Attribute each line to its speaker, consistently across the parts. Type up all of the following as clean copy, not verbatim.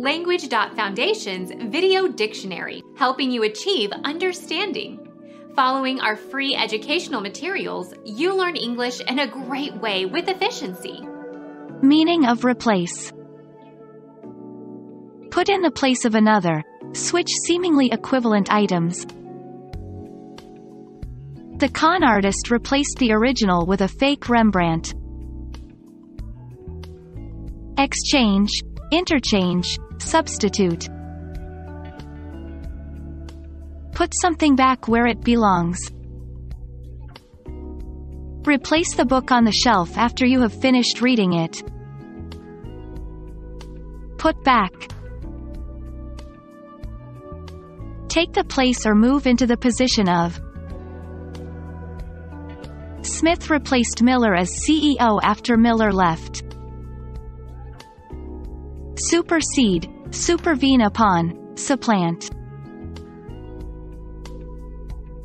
Speaker 1: Language.Foundation's Video Dictionary, helping you achieve understanding. Following our free educational materials, you learn English in a great way with efficiency.
Speaker 2: Meaning of replace. Put in the place of another. Switch seemingly equivalent items. The con artist replaced the original with a fake Rembrandt. Exchange, interchange, substitute. Put something back where it belongs. Replace the book on the shelf after you have finished reading it. Put back. Take the place or move into the position of. Smith replaced Miller as CEO after Miller left. Supersede, supervene upon, supplant.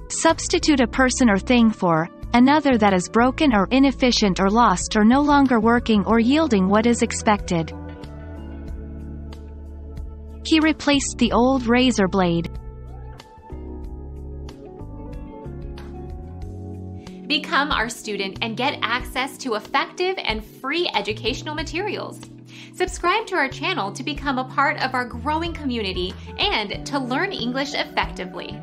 Speaker 2: Substitute a person or thing for another that is broken or inefficient or lost or no longer working or yielding what is expected. He replaced the old razor blade.
Speaker 1: Become our student and get access to effective and free educational materials. Subscribe to our channel to become a part of our growing community and to learn English effectively.